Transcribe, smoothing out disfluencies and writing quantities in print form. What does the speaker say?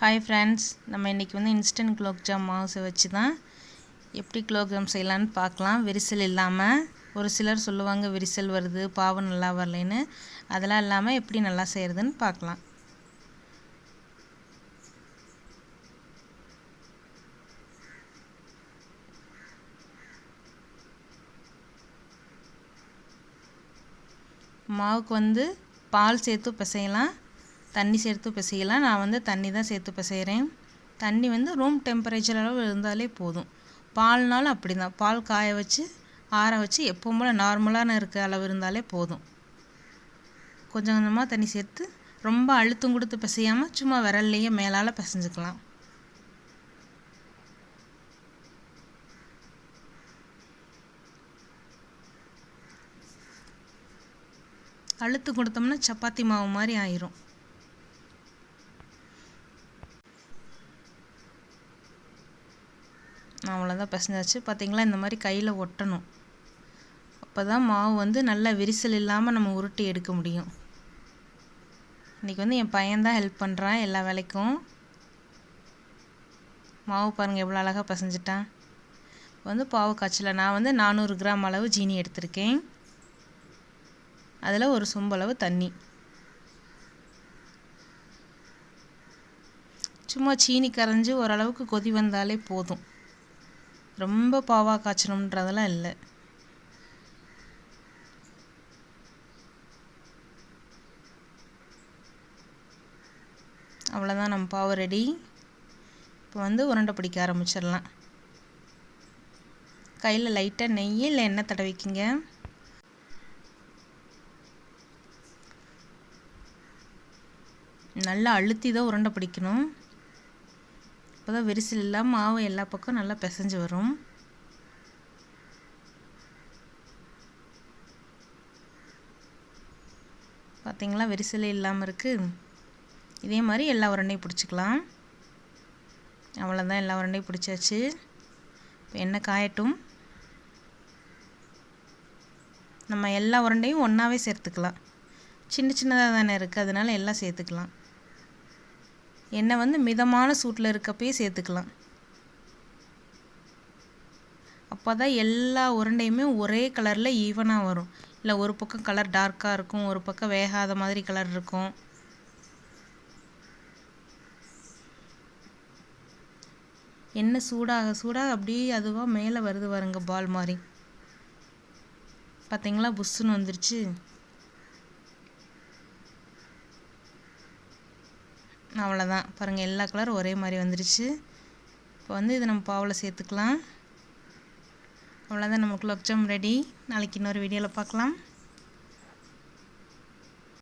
Hi friends, நம்ம இன்றைக்கி instant gulab jamun மாவு வச்சு தான் எப்படி குலோப்ஜாம் செய்யலான்னு பார்க்கலாம். விரிசல் இல்லாமல். ஒரு சிலர் சொல்லுவாங்க விரிசல் வருது, பாவு நல்லா வரலைன்னு. அதெல்லாம் இல்லாமல் எப்படி நல்லா செய்கிறதுன்னு பார்க்கலாம். மாவுக்கு பால் சேர்த்து பிசையலாம், தண்ணி சேர்த்து பிசையலாம். நான் தண்ணி தான் சேர்த்து பிசைகிறேன். தண்ணி ரூம் டெம்பரேச்சர் அளவு இருந்தாலே போதும். பால்னாலும் அப்படி தான், பால் காய வச்சு ஆற வச்சு எப்பவும் போல் நார்மலான இருக்க அளவு இருந்தாலே போதும். கொஞ்சம் கொஞ்சமாக தண்ணி சேர்த்து ரொம்ப அழுத்தம் கொடுத்து பிசையாமல் சும்மா விரல்லையே மேலால் பிசைஞ்சுக்கலாம். அழுத்து கொடுத்தோம்னா சப்பாத்தி மாவு மாதிரி ஆயிரும். அவ்வளோதான், பிசைஞ்சாச்சு. பார்த்திங்களா, இந்த மாதிரி கையில் ஒட்டணும். அப்போ தான் மாவு நல்லா விரிசல் இல்லாமல் நம்ம உருட்டி எடுக்க முடியும். இன்றைக்கி என் பையன்தான் ஹெல்ப் பண்ணுறான் எல்லா வேலைக்கும். மாவு பாருங்கள் எவ்வளோ அழகாக பிசைஞ்சிட்டான். பாவு காய்ச்சல நான் 400 கிராம் அளவு ஜீனி எடுத்திருக்கேன். அதில் ஒரு சொம்பளவு தண்ணி. சும்மா சீனி கரைஞ்சி ஓரளவுக்கு கொதி வந்தாலே போதும். ரொம்ப பாவாக காய்ச்சணுன்றதெல்லாம் இல்லை. அவ்வளோதான், நம்ம பாவு ரெடி. இப்போ உருண்டை பிடிக்க ஆரம்பிச்சிடலாம். கையில் லைட்டாக நெய் இல்லை எண்ணெய் தடவிக்கிங்க. நல்லா அழுத்தி தான் உருண்டை பிடிக்கணும். அப்போ தான் விரிசல் இல்லாமல் மாவு எல்லா பக்கம் நல்லா பிசைஞ்சு வரும். பார்த்திங்களா, விரிசலே இல்லாமல் இருக்குது. இதே மாதிரி எல்லா உருண்டையும் பிடிச்சிக்கலாம். அவ்வளோதான், எல்லா உருண்டையும் பிடிச்சாச்சு. இப்போ எண்ணெய் காயட்டும். நம்ம எல்லா உருண்டையும் ஒன்றாவே சேர்த்துக்கலாம். சின்ன சின்னதாக தானே இருக்குது, அதனால் எல்லாம் சேர்த்துக்கலாம். எண்ணெய் மிதமான சூட்டில் இருக்கப்பயே சேர்த்துக்கலாம். அப்போ தான் எல்லா உருண்டையுமே ஒரே கலரில் ஈவனாக வரும். இல்லை ஒரு பக்கம் கலர் டார்க்காக இருக்கும், ஒரு பக்கம் வேகாத மாதிரி கலர் இருக்கும். எண்ணெய் சூடாக சூடாக அப்படியே அதுவாக மேலே வருது பாருங்க, பால் மாதிரி. பார்த்திங்களா, புஷ்ஷுன்னு வந்துருச்சு. அவ்வளோதான், பாருங்கள் எல்லா கலரும் ஒரே மாதிரி வந்துருச்சு. இப்போ இதை நம்ம பாவில் சேர்த்துக்கலாம். அவ்வளோதான், நம்ம குலோப்ஜாம் ரெடி. நாளைக்கு இன்னொரு வீடியோவில் பார்க்கலாம்.